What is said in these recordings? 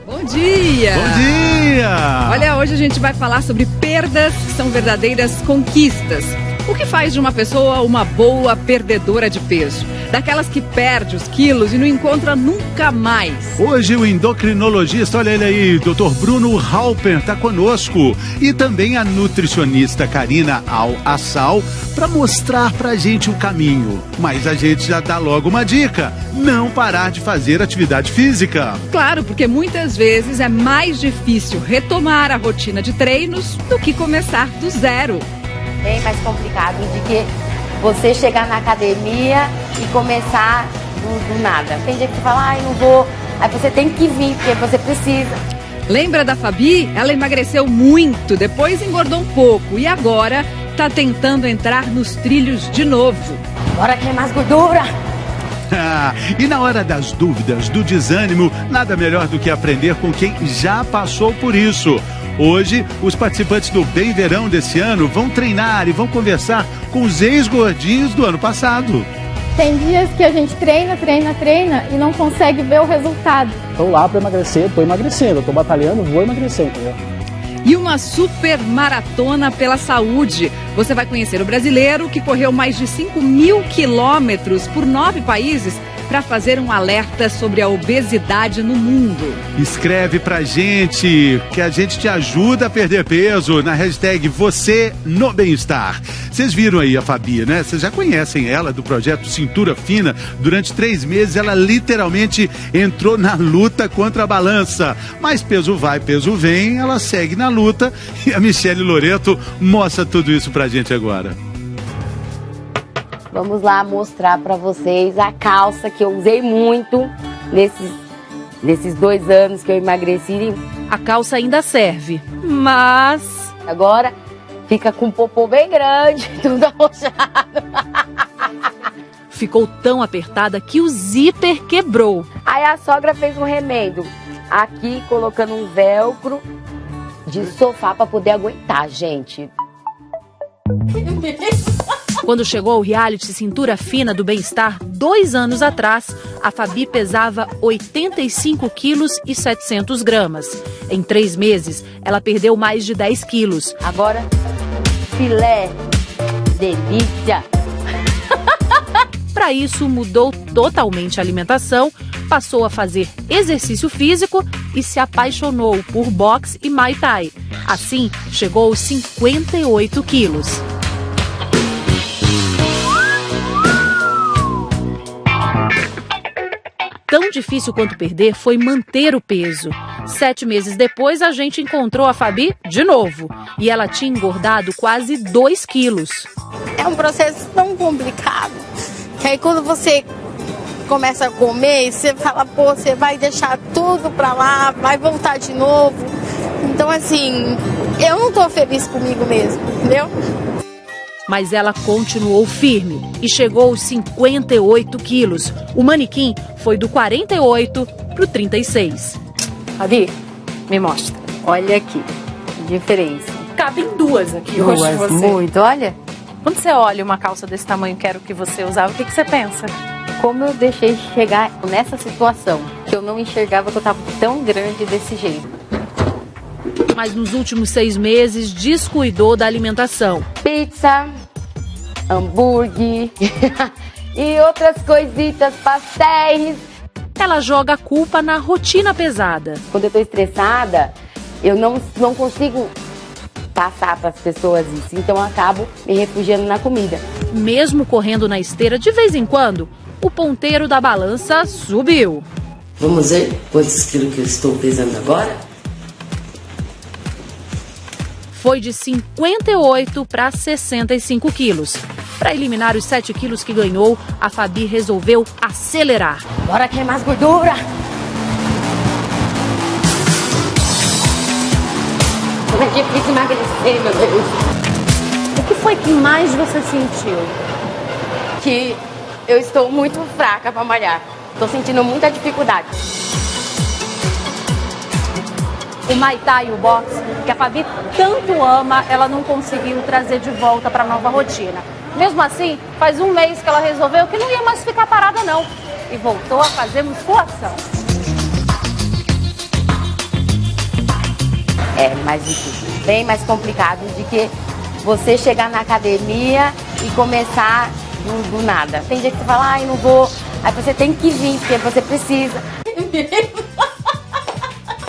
Bom dia! Bom dia! Olha, hoje a gente vai falar sobre perdas que são verdadeiras conquistas. O que faz de uma pessoa uma boa perdedora de peso? Daquelas que perde os quilos e não encontra nunca mais. Hoje o endocrinologista, olha ele aí, Dr. Bruno Halper está conosco. E também a nutricionista Karina Al-Assal para mostrar pra gente o caminho. Mas a gente já dá logo uma dica: não parar de fazer atividade física. Claro, porque muitas vezes é mais difícil retomar a rotina de treinos do que começar do zero. Bem mais complicado de que você chegar na academia e começar do nada. Tem dia que você fala, não vou, aí você tem que vir, porque você precisa. Lembra da Fabi? Ela emagreceu muito, depois engordou um pouco e agora tá tentando entrar nos trilhos de novo. Bora ter mais gordura! E na hora das dúvidas, do desânimo, nada melhor do que aprender com quem já passou por isso. Hoje, os participantes do Bem Verão desse ano vão treinar e vão conversar com os ex-gordinhos do ano passado. Tem dias que a gente treina e não consegue ver o resultado. Estou lá para emagrecer, estou emagrecendo, estou batalhando, vou emagrecer, entendeu? E uma super maratona pela saúde. Você vai conhecer o brasileiro que correu mais de 5.000 quilômetros por 9 países para fazer um alerta sobre a obesidade no mundo. Escreve pra gente, que a gente te ajuda a perder peso na hashtag Você no Bem-Estar. Vocês viram aí a Fabi, né? Vocês já conhecem ela do projeto Cintura Fina. Durante 3 meses ela literalmente entrou na luta contra a balança. Mas peso vai, peso vem, ela segue na luta. E a Michele Loreto mostra tudo isso pra gente agora. Vamos lá mostrar pra vocês a calça que eu usei muito nesses 2 anos que eu emagreci. A calça ainda serve, mas agora fica com o popô bem grande, tudo arrochado. Ficou tão apertada que o zíper quebrou. Aí a sogra fez um remendo aqui, colocando um velcro de sofá pra poder aguentar, gente. Quando chegou ao reality Cintura Fina do Bem-Estar, 2 anos atrás, a Fabi pesava 85 quilos e 700 gramas. Em 3 meses, ela perdeu mais de 10 quilos. Agora, filé, delícia! Para isso, mudou totalmente a alimentação, passou a fazer exercício físico e se apaixonou por boxe e Muay Thai. Assim, chegou aos 58 quilos. Tão difícil quanto perder foi manter o peso. 7 meses depois, a gente encontrou a Fabi de novo. E ela tinha engordado quase 2 quilos. É um processo tão complicado, que aí quando você começa a comer, você fala, pô, você vai deixar tudo pra lá, vai voltar de novo. Então, assim, eu não tô feliz comigo mesmo, entendeu? Mas ela continuou firme e chegou aos 58 quilos. O manequim foi do 48 para o 36. Fabi, me mostra. Olha aqui, que diferença. Cabem 2 aqui 2, hoje você. Muito, olha. Quando você olha uma calça desse tamanho que era o que você usava, o que você pensa? Como eu deixei chegar nessa situação, que eu não enxergava que eu estava tão grande desse jeito. Mas nos últimos 6 meses descuidou da alimentação. Pizza, hambúrguer e outras coisitas, pastéis. Ela joga a culpa na rotina pesada. Quando eu tô estressada, eu não consigo passar para as pessoas isso, então eu acabo me refugiando na comida. Mesmo correndo na esteira de vez em quando, o ponteiro da balança subiu. Vamos ver quantos quilos que eu estou pesando agora? Foi de 58 para 65 quilos. Para eliminar os 7 quilos que ganhou, a Fabi resolveu acelerar. Bora ter mais gordura! Como é difícil emagrecer, meu Deus! O que foi que mais você sentiu? Que eu estou muito fraca para malhar. Estou sentindo muita dificuldade. O Muay Thai e o boxe, que a Fabi tanto ama, ela não conseguiu trazer de volta para a nova rotina. Mesmo assim, faz 1 mês que ela resolveu que não ia mais ficar parada não. E voltou a fazer musculação. É mais difícil, bem mais complicado de que você chegar na academia e começar do nada. Tem dia que você fala, ai, não vou, aí você tem que vir, porque você precisa.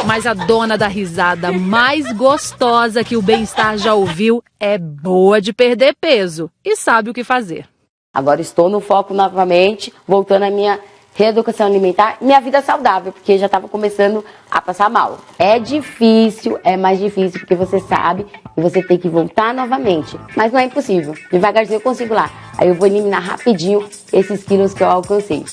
Mas a dona da risada mais gostosa que o Bem-Estar já ouviu é boa de perder peso e sabe o que fazer. Agora estou no foco novamente, voltando à minha reeducação alimentar e minha vida saudável, porque já estava começando a passar mal. É difícil, é mais difícil, porque você sabe que você tem que voltar novamente. Mas não é impossível, devagarzinho eu consigo lá. Aí eu vou eliminar rapidinho esses quilos que eu alcancei.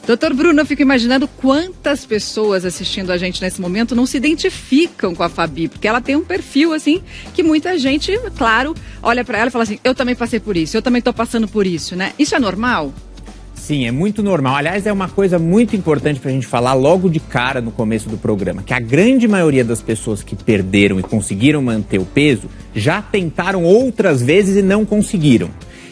Doutor Bruno, eu fico imaginando quantas pessoas assistindo a gente nesse momento não se identificam com a Fabi, porque ela tem um perfil, assim, que muita gente, claro, olha pra ela e fala assim, eu também passei por isso, eu também tô passando por isso, né? Isso é normal? Sim, é muito normal. Aliás, é uma coisa muito importante pra gente falar logo de cara no começo do programa, que a grande maioria das pessoas que perderam e conseguiram manter o peso já tentaram outras vezes e não conseguiram.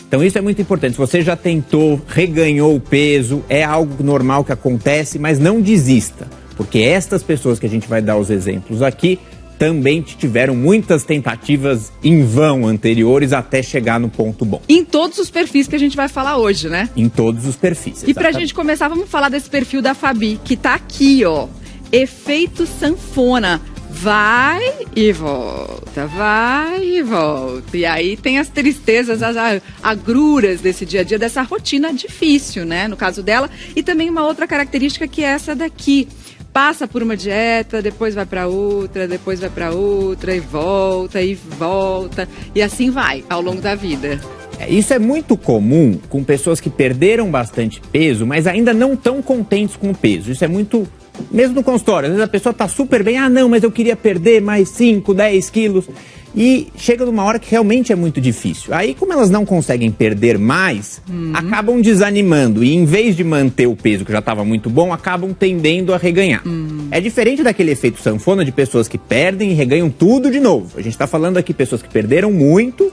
Então isso é muito importante. Se você já tentou, reganhou o peso, é algo normal que acontece, mas não desista. Porque estas pessoas que a gente vai dar os exemplos aqui também tiveram muitas tentativas em vão anteriores até chegar no ponto bom. Em todos os perfis que a gente vai falar hoje, né? Em todos os perfis. E pra gente começar, vamos falar desse perfil da Fabi, que tá aqui, ó. Efeito sanfona. Vai e volta, vai e volta. E aí tem as tristezas, as agruras desse dia a dia, dessa rotina difícil, né? No caso dela. E também uma outra característica que é essa daqui. Passa por uma dieta, depois vai para outra, depois vai para outra e volta e volta. E assim vai ao longo da vida. Isso é muito comum com pessoas que perderam bastante peso, mas ainda não estão contentes com o peso. Isso é muito... Mesmo no consultório, às vezes a pessoa tá super bem, não, mas eu queria perder mais 5, 10 quilos. E chega numa hora que realmente é muito difícil. Aí, como elas não conseguem perder mais, acabam desanimando. E em vez de manter o peso que já estava muito bom, acabam tendendo a reganhar. É diferente daquele efeito sanfona de pessoas que perdem e reganham tudo de novo. A gente está falando aqui de pessoas que perderam muito,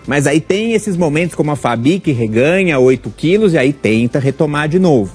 mas aí tem esses momentos como a Fabi, que reganha 8 quilos e aí tenta retomar de novo,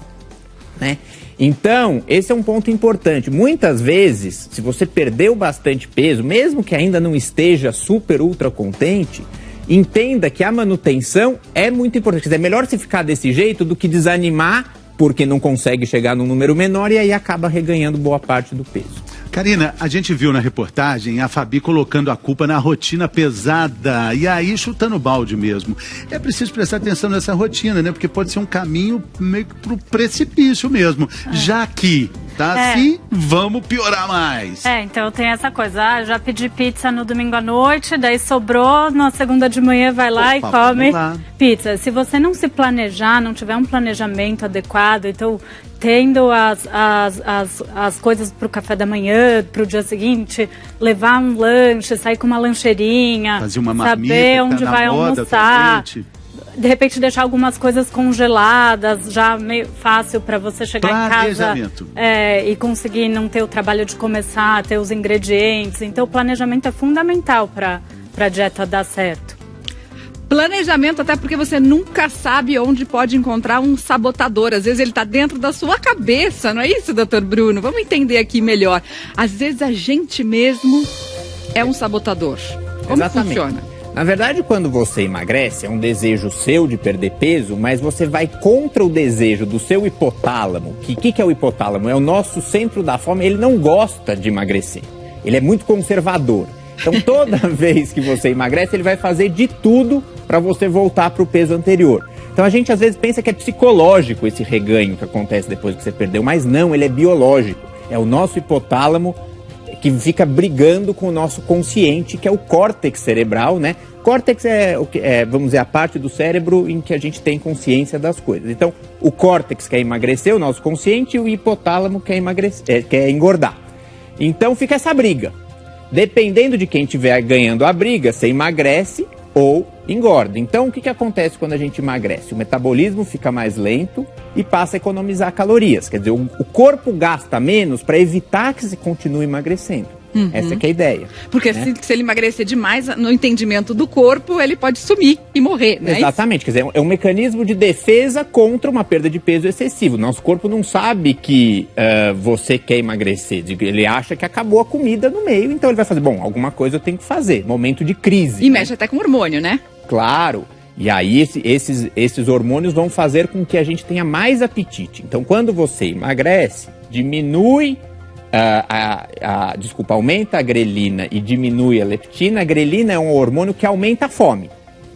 né? Então, esse é um ponto importante. Muitas vezes, se você perdeu bastante peso, mesmo que ainda não esteja super, ultra contente, entenda que a manutenção é muito importante. Quer dizer, é melhor você ficar desse jeito do que desanimar porque não consegue chegar num número menor e aí acaba reganhando boa parte do peso. Karina, a gente viu na reportagem a Fabi colocando a culpa na rotina pesada e aí chutando balde mesmo. É preciso prestar atenção nessa rotina, né? Porque pode ser um caminho meio que pro precipício mesmo. Já que tá assim, vamos piorar mais. Então tem essa coisa, já pedi pizza no domingo à noite, daí sobrou, na segunda de manhã vai lá e come pizza. Se você não se planejar, não tiver um planejamento adequado, então tendo as coisas para o café da manhã, para o dia seguinte, levar um lanche, sair com uma lancheirinha, fazer uma saber onde vai almoçar, de repente deixar algumas coisas congeladas, já meio fácil para você chegar em casa e conseguir não ter o trabalho de começar, ter os ingredientes. Então o planejamento é fundamental para a dieta dar certo. Planejamento, até porque você nunca sabe onde pode encontrar um sabotador. Às vezes ele está dentro da sua cabeça, não é isso, doutor Bruno? Vamos entender aqui melhor. Às vezes a gente mesmo é um sabotador. Como funciona? Na verdade, quando você emagrece, é um desejo seu de perder peso, mas você vai contra o desejo do seu hipotálamo. O que é o hipotálamo? É o nosso centro da fome. Ele não gosta de emagrecer. Ele é muito conservador. Então, toda vez que você emagrece, ele vai fazer de tudo para você voltar para o peso anterior. Então, a gente às vezes pensa que é psicológico esse reganho que acontece depois que você perdeu, mas não, ele é biológico. É o nosso hipotálamo que fica brigando com o nosso consciente, que é o córtex cerebral, né? Córtex vamos dizer, a parte do cérebro em que a gente tem consciência das coisas. Então, o córtex quer emagrecer, o nosso consciente, e o hipotálamo quer engordar. Então, fica essa briga. Dependendo de quem estiver ganhando a briga, você emagrece ou engorda. Então, o que acontece quando a gente emagrece? O metabolismo fica mais lento e passa a economizar calorias. Quer dizer, o corpo gasta menos para evitar que você continue emagrecendo. Essa que é a ideia. Porque se ele emagrecer demais, no entendimento do corpo, ele pode sumir e morrer, né? Exatamente, quer dizer, é um mecanismo de defesa contra uma perda de peso excessivo. Nosso corpo não sabe que você quer emagrecer, ele acha que acabou a comida no meio, então ele vai fazer, bom, alguma coisa eu tenho que fazer, momento de crise. E mexe até com hormônio, né? Claro, e aí esses hormônios vão fazer com que a gente tenha mais apetite. Então quando você emagrece, diminui aumenta a grelina e diminui a leptina. A grelina é um hormônio que aumenta a fome.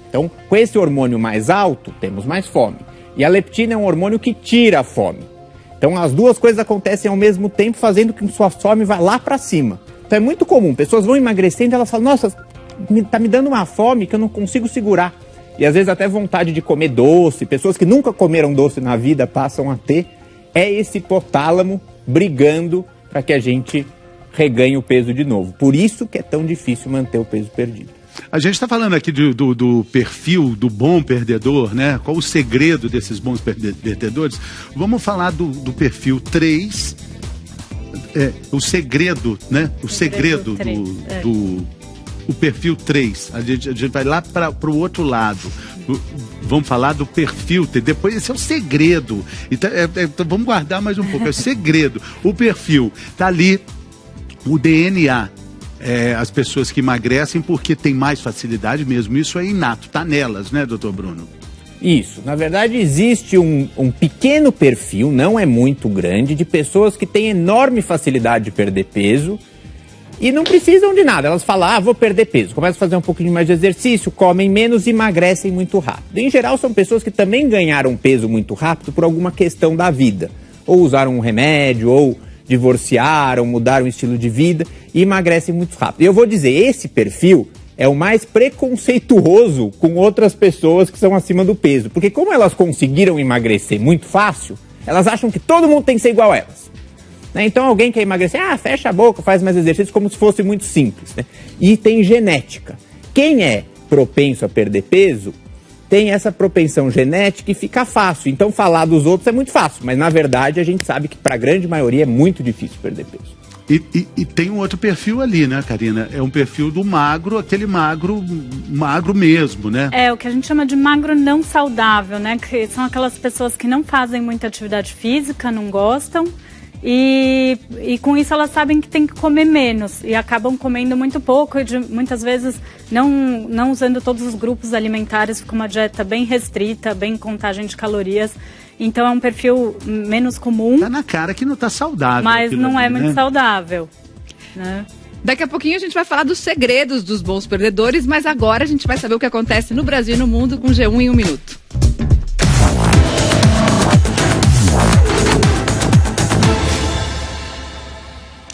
Então, com esse hormônio mais alto, temos mais fome. E a leptina é um hormônio que tira a fome. Então, as duas coisas acontecem ao mesmo tempo, fazendo com que sua fome vá lá para cima. Então, é muito comum. Pessoas vão emagrecendo e elas falam, nossa, tá me dando uma fome que eu não consigo segurar. E às vezes até vontade de comer doce. Pessoas que nunca comeram doce na vida passam a ter. É esse hipotálamo brigando para que a gente reganhe o peso de novo. Por isso que é tão difícil manter o peso perdido. A gente está falando aqui do perfil do bom perdedor, né? Qual o segredo desses bons perdedores? Vamos falar do perfil 3, o segredo, né? O segredo o perfil 3. A gente vai lá para o outro lado. Vamos falar do perfil, depois esse é o segredo. Então, vamos guardar mais um pouco, é o segredo. O perfil, tá ali o DNA. As pessoas que emagrecem porque tem mais facilidade mesmo, isso é inato, tá nelas, né, doutor Bruno? Isso, na verdade existe um pequeno perfil, não é muito grande, de pessoas que têm enorme facilidade de perder peso e não precisam de nada. Elas falam, vou perder peso, começam a fazer um pouquinho mais de exercício, comem menos e emagrecem muito rápido. Em geral são pessoas que também ganharam peso muito rápido por alguma questão da vida, ou usaram um remédio, ou divorciaram, mudaram o estilo de vida e emagrecem muito rápido. E eu vou dizer, esse perfil é o mais preconceituoso com outras pessoas que são acima do peso. Porque como elas conseguiram emagrecer muito fácil, elas acham que todo mundo tem que ser igual a elas. Né? Então alguém quer emagrecer, fecha a boca, faz mais exercício, como se fosse muito simples. Né? E tem genética. Quem é propenso a perder peso tem essa propensão genética e fica fácil. Então falar dos outros é muito fácil, mas na verdade a gente sabe que para a grande maioria é muito difícil perder peso. E tem um outro perfil ali, né, Karina? É um perfil do magro, aquele magro mesmo, né? É o que a gente chama de magro não saudável, né? Que são aquelas pessoas que não fazem muita atividade física, não gostam. E com isso elas sabem que tem que comer menos e acabam comendo muito pouco e muitas vezes não usando todos os grupos alimentares, fica uma dieta bem restrita, bem contagem de calorias. Então é um perfil menos comum. Tá na cara que não tá saudável. Mas não é muito saudável, né? Daqui a pouquinho a gente vai falar dos segredos dos bons perdedores, mas agora a gente vai saber o que acontece no Brasil e no mundo com G1 em 1 minuto.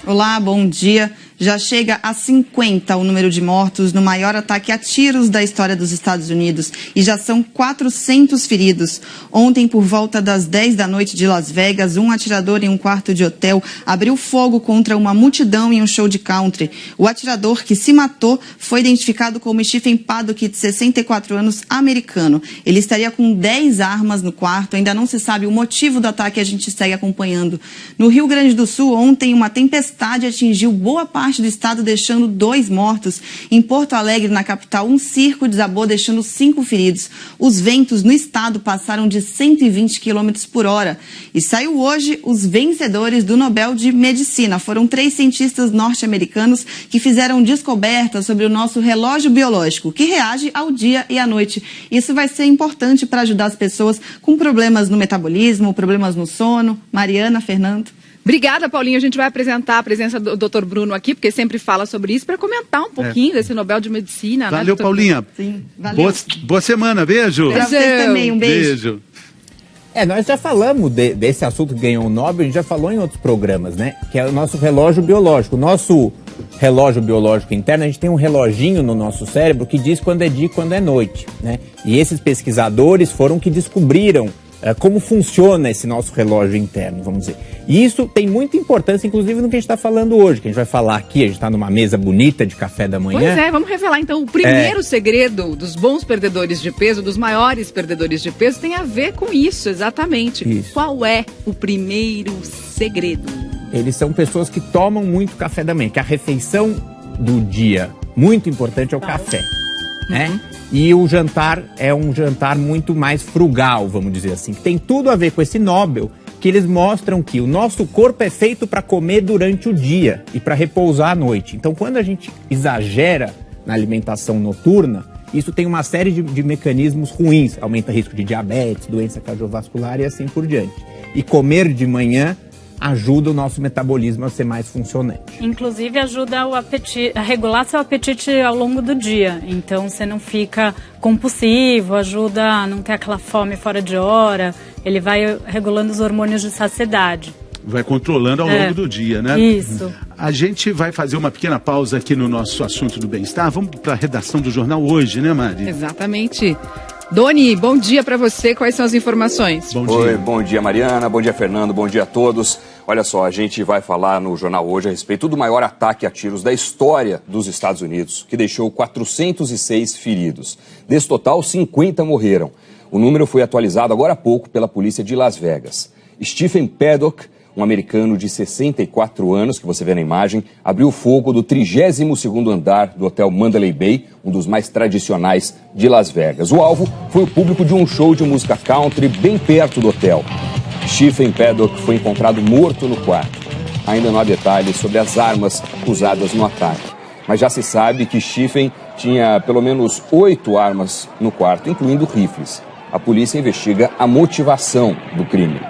Olá, bom dia. Já chega a 50 o número de mortos no maior ataque a tiros da história dos Estados Unidos e já são 400 feridos. Ontem, por volta das 10 da noite de Las Vegas, um atirador em um quarto de hotel abriu fogo contra uma multidão em um show de country. O atirador que se matou foi identificado como Stephen Paddock, de 64 anos, americano. Ele estaria com 10 armas no quarto, ainda não se sabe o motivo do ataque, a gente segue acompanhando. No Rio Grande do Sul, ontem, uma tempestade atingiu boa parte do estado, deixando 2 mortos. Em Porto Alegre, na capital, um circo desabou, deixando 5 feridos. Os ventos no estado passaram de 120 km por hora. E saiu hoje os vencedores do Nobel de Medicina. Foram 3 cientistas norte-americanos que fizeram descobertas sobre o nosso relógio biológico, que reage ao dia e à noite. Isso vai ser importante para ajudar as pessoas com problemas no metabolismo, problemas no sono. Mariana, Fernando. Obrigada, Paulinho. A gente vai apresentar a presença do Dr. Bruno aqui, porque sempre fala sobre isso, para comentar um pouquinho desse Nobel de Medicina. Valeu, né, Paulinha. Sim, valeu. Boa semana, beijo. Pra vocês também, um beijo. Nós já falamos desse assunto que ganhou o Nobel, a gente já falou em outros programas, né? Que é o nosso relógio biológico. O nosso relógio biológico interno, a gente tem um reloginho no nosso cérebro que diz quando é dia e quando é noite, né? E esses pesquisadores foram que descobriram como funciona esse nosso relógio interno, vamos dizer. E isso tem muita importância, inclusive, no que a gente está falando hoje, que a gente vai falar aqui, a gente está numa mesa bonita de café da manhã. Pois é, vamos revelar então o primeiro segredo dos bons perdedores de peso, dos maiores perdedores de peso, tem a ver com isso, exatamente. Isso. Qual é o primeiro segredo? eles são pessoas que tomam muito café da manhã, que a refeição do dia muito importante é o café, né? E o jantar é um jantar muito mais frugal, vamos dizer assim, que tem tudo a ver com esse Nobel, que eles mostram que o nosso corpo é feito para comer durante o dia e para repousar à noite. Então, quando a gente exagera na alimentação noturna, isso tem uma série de mecanismos ruins, aumenta o risco de diabetes, doença cardiovascular e assim por diante. E comer de manhã ajuda o nosso metabolismo a ser mais funcionante. Inclusive ajuda o apetite, a regular seu apetite ao longo do dia. Então você não fica compulsivo, ajuda a não ter aquela fome fora de hora. Ele vai regulando os hormônios de saciedade. Vai controlando ao longo do dia, né? Isso. A gente vai fazer uma pequena pausa aqui no nosso assunto do bem-estar. Vamos para a redação do jornal hoje, né, Mari? Exatamente. Doni, bom dia para você. Quais são as informações? Bom dia. Oi, bom dia, Mariana. Bom dia, Fernando. Bom dia a todos. Olha só, a gente vai falar no jornal hoje a respeito do maior ataque a tiros da história dos Estados Unidos, que deixou 406 feridos. Desse total, 50 morreram. O número foi atualizado agora há pouco pela polícia de Las Vegas. Stephen Paddock, um americano de 64 anos, que você vê na imagem, abriu fogo do 32º andar do hotel Mandalay Bay, um dos mais tradicionais de Las Vegas. O alvo foi o público de um show de música country bem perto do hotel. Stephen Paddock foi encontrado morto no quarto. Ainda não há detalhes sobre as armas usadas no ataque, mas já se sabe que Stephen tinha pelo menos 8 armas no quarto, incluindo rifles. A polícia investiga a motivação do crime.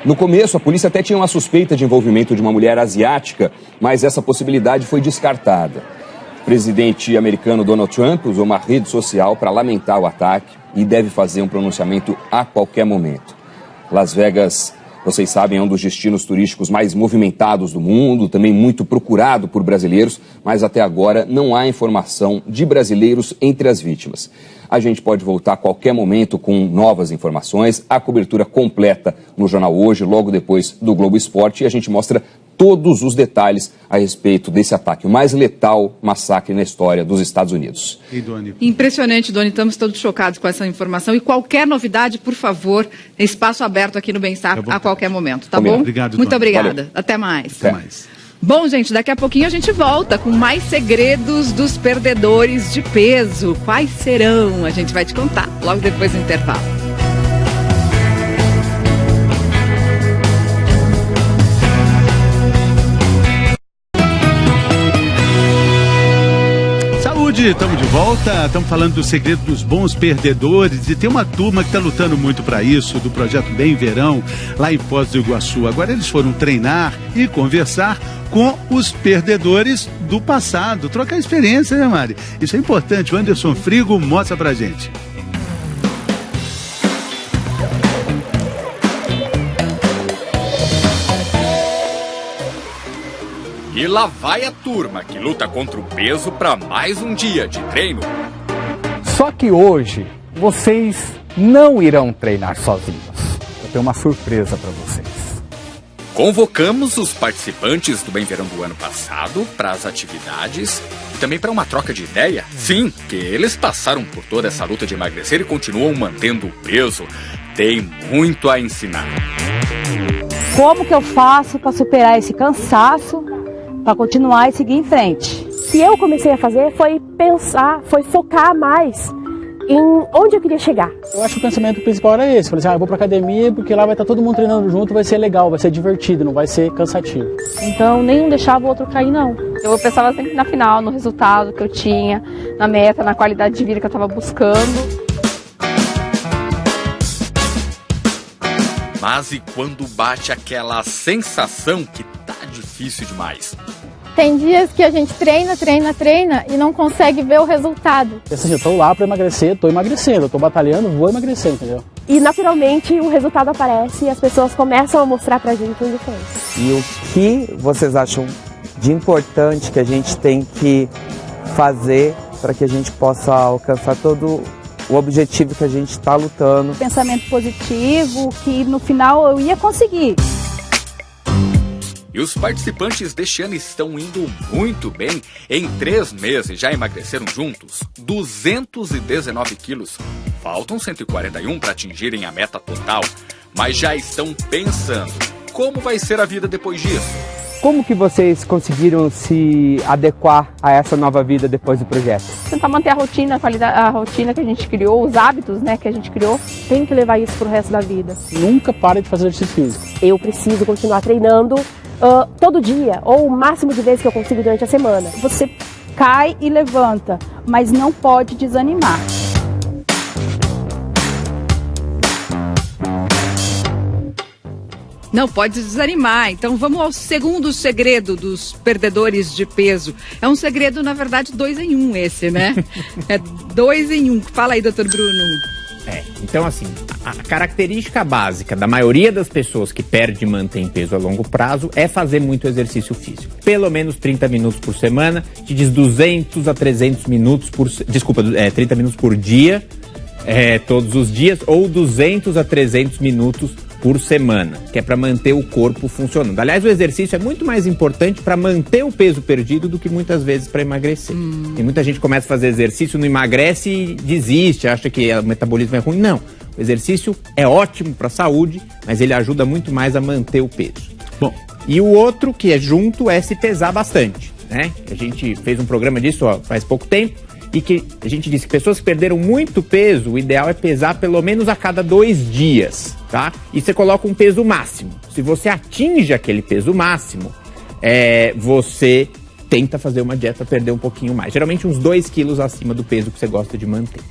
No começo, a polícia até tinha uma suspeita de envolvimento de uma mulher asiática, mas essa possibilidade foi descartada. O presidente americano Donald Trump usou uma rede social para lamentar o ataque e deve fazer um pronunciamento a qualquer momento. Las Vegas, vocês sabem, é um dos destinos turísticos mais movimentados do mundo, também muito procurado por brasileiros, mas até agora não há informação de brasileiros entre as vítimas. A gente pode voltar a qualquer momento com novas informações, a cobertura completa no Jornal Hoje, logo depois do Globo Esporte, e a gente mostra todos os detalhes a respeito desse ataque, o mais letal massacre na história dos Estados Unidos. E Doni? Impressionante, Doni, estamos todos chocados com essa informação e qualquer novidade, por favor, espaço aberto aqui no Bem-Estar a qualquer momento, tá bom? Obrigado, Muito Doni. obrigada. Valeu. Até mais. Até mais. Bom, gente, daqui a pouquinho a gente volta com mais segredos dos perdedores de peso. Quais serão? A gente vai te contar logo depois do intervalo. Saúde, estamos de volta, estamos falando do segredo dos bons perdedores e tem uma turma que está lutando muito para isso, do projeto Bem Verão, lá em Foz do Iguaçu. Agora eles foram treinar e conversar com os perdedores do passado, trocar experiência, né, Mari? Isso é importante, o Anderson Frigo mostra pra gente. E lá vai a turma que luta contra o peso para mais um dia de treino. Só que hoje vocês não irão treinar sozinhos. Eu tenho uma surpresa para vocês. Convocamos os participantes do Bem Verão do ano passado para as atividades e também para uma troca de ideia. Sim, que eles passaram por toda essa luta de emagrecer e continuam mantendo o peso. Tem muito a ensinar. Como que eu faço para superar esse cansaço, para continuar e seguir em frente? O que eu comecei a fazer foi pensar, foi focar mais em onde eu queria chegar. Eu acho que o pensamento principal era esse. Falei assim, eu vou pra academia porque lá vai estar todo mundo treinando junto, vai ser legal, vai ser divertido, não vai ser cansativo. Então, nenhum deixava o outro cair, não. Eu pensava sempre na final, no resultado que eu tinha, na meta, na qualidade de vida que eu estava buscando. Mas e quando bate aquela sensação que tá difícil demais? Tem dias que a gente treina e não consegue ver o resultado. Assim, eu tô lá pra emagrecer, tô emagrecendo, eu tô batalhando, vou emagrecer, entendeu? E naturalmente o resultado aparece e as pessoas começam a mostrar pra gente onde foi. E o que vocês acham de importante que a gente tem que fazer para que a gente possa alcançar todo o objetivo que a gente está lutando? Pensamento positivo, que no final eu ia conseguir. E os participantes deste ano estão indo muito bem. Em 3 meses já emagreceram juntos 219 quilos. Faltam 141 para atingirem a meta total. Mas já estão pensando como vai ser a vida depois disso. Como que vocês conseguiram se adequar a essa nova vida depois do projeto? Tentar manter a rotina, a rotina que a gente criou, os hábitos, né, que a gente criou. Tem que levar isso pro resto da vida. Nunca pare de fazer exercício físico. Eu preciso continuar treinando todo dia, ou o máximo de vezes que eu consigo durante a semana. Você cai e levanta, mas não pode desanimar. Não pode desanimar. Então vamos ao segundo segredo dos perdedores de peso. É um segredo, na verdade, 2 em 1 esse, né? É 2 em 1. Fala aí, doutor Bruno. Então assim, a característica básica da maioria das pessoas que perde e mantém peso a longo prazo é fazer muito exercício físico. Pelo menos 30 minutos por semana, te diz 200 a 300 minutos por... 30 minutos por dia, todos os dias, ou 200 a 300 minutos por semana, que é para manter o corpo funcionando. Aliás, o exercício é muito mais importante para manter o peso perdido do que muitas vezes para emagrecer. E muita gente começa a fazer exercício, não emagrece e desiste, acha que o metabolismo é ruim. Não, o exercício é ótimo para a saúde, mas ele ajuda muito mais a manter o peso. Bom, e o outro que é junto é se pesar bastante, né? A gente fez um programa disso faz pouco tempo, e que a gente disse que pessoas que perderam muito peso, o ideal é pesar pelo menos a cada 2 dias, tá? E você coloca um peso máximo. Se você atinge aquele peso máximo, você tenta fazer uma dieta para perder um pouquinho mais. Geralmente uns 2 quilos acima do peso que você gosta de manter.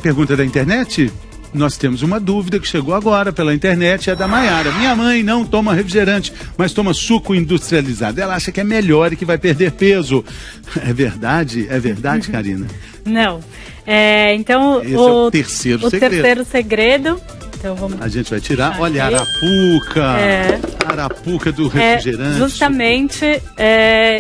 Pergunta da internet? Nós temos uma dúvida que chegou agora pela internet, é da Maiara. Minha mãe não toma refrigerante, mas toma suco industrializado. Ela acha que é melhor e que vai perder peso. É verdade? É verdade, Karina? Não. Então, esse é o terceiro segredo. O terceiro segredo... Então vamos... A gente vai tirar, olha, a arapuca, arapuca do refrigerante. Justamente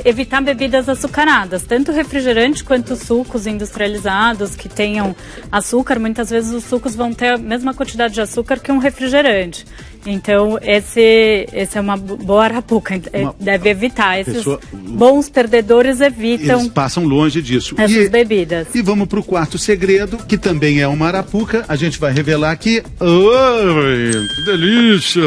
evitar bebidas açucaradas, tanto refrigerante quanto sucos industrializados que tenham açúcar. Muitas vezes os sucos vão ter a mesma quantidade de açúcar que um refrigerante. Então, esse é uma boa arapuca, deve evitar. Esses bons perdedores evitam... Eles passam longe disso. Essas bebidas. E vamos para o quarto segredo, que também é uma arapuca. A gente vai revelar aqui. Oi, que delícia!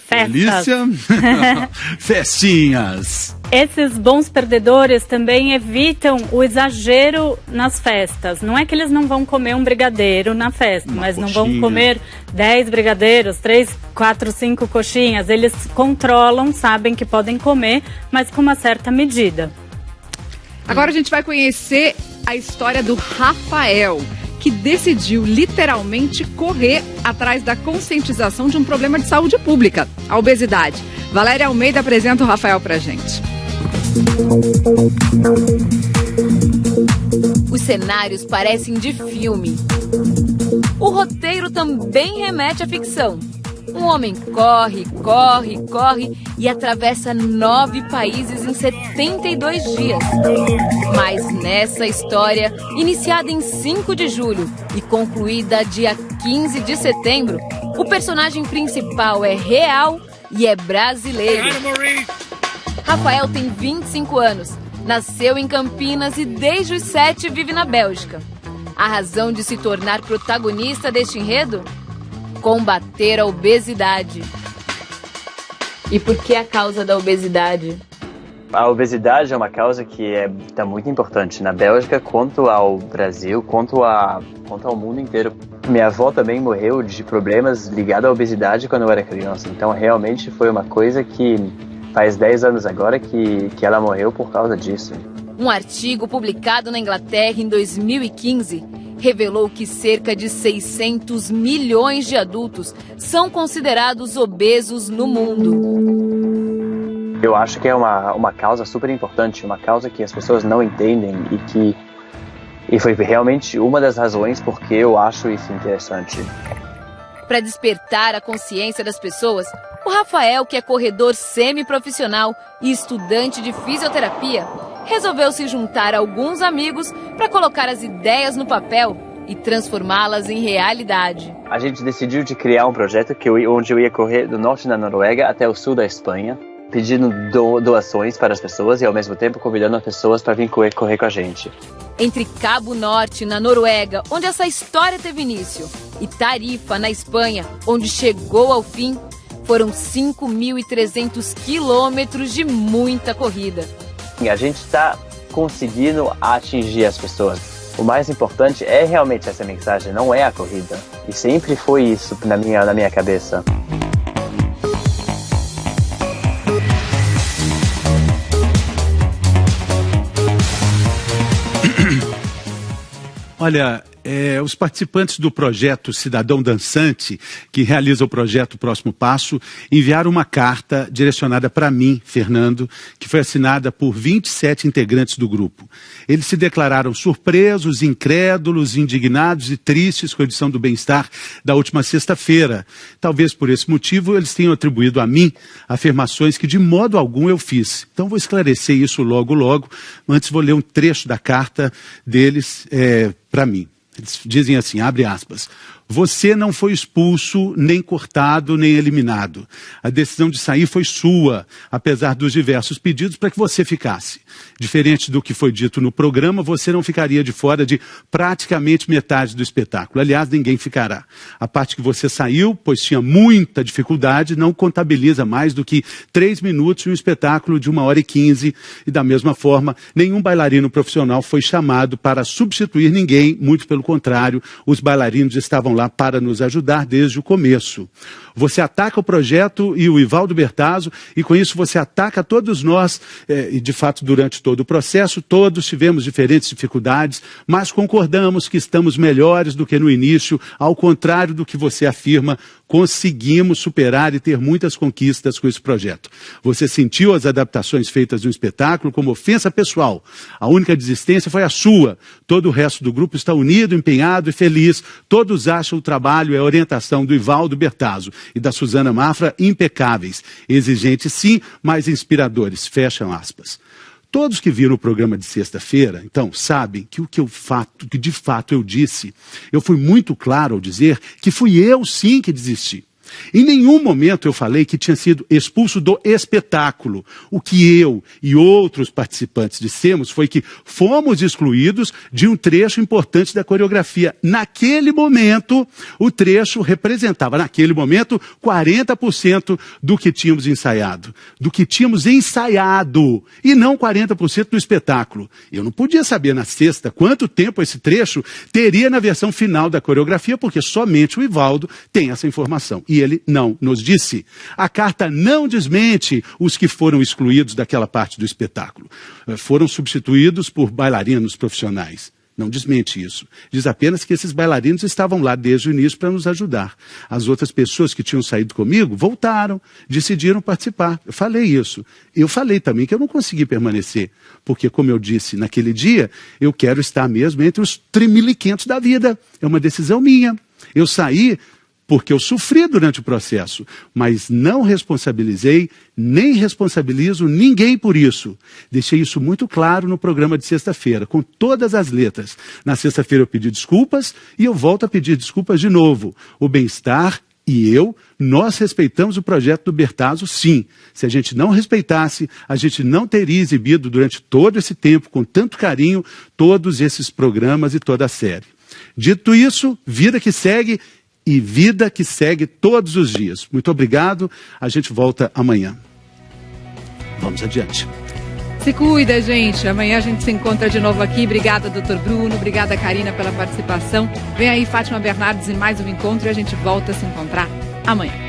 Festas. Delícia! Festinhas! Esses bons perdedores também evitam o exagero nas festas. Não é que eles não vão comer um brigadeiro na festa, mas não vão comer 10 brigadeiros, 3, 4, 5 coxinhas. Eles controlam, sabem que podem comer, mas com uma certa medida. Agora a gente vai conhecer a história do Rafael, que decidiu literalmente correr atrás da conscientização de um problema de saúde pública, a obesidade. Valéria Almeida apresenta o Rafael pra gente. Os cenários parecem de filme. O roteiro também remete à ficção. Um homem corre e atravessa 9 países em 72 dias. Mas nessa história, iniciada em 5 de julho e concluída dia 15 de setembro, o personagem principal é real e é brasileiro. Rafael tem 25 anos, nasceu em Campinas e desde os 7 vive na Bélgica. A razão de se tornar protagonista deste enredo? Combater a obesidade. E por que a causa da obesidade? A obesidade é uma causa que está muito importante na Bélgica, quanto ao Brasil, quanto ao mundo inteiro. Minha avó também morreu de problemas ligados à obesidade quando eu era criança. Então realmente foi uma coisa que faz 10 anos agora que ela morreu por causa disso. Um artigo publicado na Inglaterra em 2015 revelou que cerca de 600 milhões de adultos são considerados obesos no mundo. Eu acho que é uma causa super importante, uma causa que as pessoas não entendem e foi realmente uma das razões porque eu acho isso interessante. Para despertar a consciência das pessoas, o Rafael, que é corredor semiprofissional e estudante de fisioterapia, resolveu se juntar a alguns amigos para colocar as ideias no papel e transformá-las em realidade. A gente decidiu de criar um projeto onde eu ia correr do norte da Noruega até o sul da Espanha, pedindo doações para as pessoas e ao mesmo tempo convidando as pessoas para vir correr com a gente. Entre Cabo Norte, na Noruega, onde essa história teve início, e Tarifa, na Espanha, onde chegou ao fim, Foram 5.300 quilômetros de muita corrida. A gente está conseguindo atingir as pessoas. O mais importante é realmente essa mensagem, não é a corrida. E sempre foi isso na minha cabeça. Olha, os participantes do projeto Cidadão Dançante, que realiza o projeto Próximo Passo, enviaram uma carta direcionada para mim, Fernando, que foi assinada por 27 integrantes do grupo. Eles se declararam surpresos, incrédulos, indignados e tristes com a edição do Bem-Estar da última sexta-feira. Talvez por esse motivo eles tenham atribuído a mim afirmações que de modo algum eu fiz. Então vou esclarecer isso logo. Antes vou ler um trecho da carta deles para mim. Eles dizem assim, abre aspas, você não foi expulso, nem cortado, nem eliminado. A decisão de sair foi sua, apesar dos diversos pedidos para que você ficasse. Diferente do que foi dito no programa, você não ficaria de fora de praticamente metade do espetáculo. Aliás, ninguém ficará. A parte que você saiu, pois tinha muita dificuldade, não contabiliza mais do que 3 minutos em um espetáculo de 1h15. E da mesma forma, nenhum bailarino profissional foi chamado para substituir ninguém, muito pelo contrário, os bailarinos estavam lá para nos ajudar desde o começo. Você ataca o projeto e o Ivaldo Bertazzo, e com isso você ataca todos nós, e de fato durante todo o processo, todos tivemos diferentes dificuldades, mas concordamos que estamos melhores do que no início, ao contrário do que você afirma, conseguimos superar e ter muitas conquistas com esse projeto. Você sentiu as adaptações feitas no espetáculo como ofensa pessoal. A única desistência foi a sua. Todo o resto do grupo está unido, empenhado e feliz. Todos acham o trabalho e a orientação do Ivaldo Bertazzo e da Suzana Mafra impecáveis. Exigentes sim, mas inspiradores. Fecham aspas. Todos que viram o programa de sexta-feira, então, sabem que que de fato eu disse, eu fui muito claro ao dizer que fui eu sim que desisti. Em nenhum momento eu falei que tinha sido expulso do espetáculo. O que eu e outros participantes dissemos foi que fomos excluídos de um trecho importante da coreografia. Naquele momento, o trecho representava, 40% do que tínhamos ensaiado. E não 40% do espetáculo. Eu não podia saber na sexta quanto tempo esse trecho teria na versão final da coreografia, porque somente o Ivaldo tem essa informação. E ele não nos disse. A carta não desmente os que foram excluídos daquela parte do espetáculo. Foram substituídos por bailarinos profissionais. Não desmente isso. Diz apenas que esses bailarinos estavam lá desde o início para nos ajudar. As outras pessoas que tinham saído comigo voltaram, decidiram participar. Eu falei isso. Eu falei também que eu não consegui permanecer, porque, como eu disse naquele dia, eu quero estar mesmo entre os trimiliquentos da vida. É uma decisão minha. Eu saí porque eu sofri durante o processo, mas não responsabilizei, nem responsabilizo ninguém por isso. Deixei isso muito claro no programa de sexta-feira, com todas as letras. Na sexta-feira eu pedi desculpas e eu volto a pedir desculpas de novo. O Bem-Estar e nós respeitamos o projeto do Bertazzo, sim. Se a gente não respeitasse, a gente não teria exibido durante todo esse tempo, com tanto carinho, todos esses programas e toda a série. Dito isso, vida que segue. E vida que segue todos os dias. Muito obrigado. A gente volta amanhã. Vamos adiante. Se cuida, gente. Amanhã a gente se encontra de novo aqui. Obrigada, doutor Bruno. Obrigada, Karina, pela participação. Vem aí, Fátima Bernardes, em mais um encontro e a gente volta a se encontrar amanhã.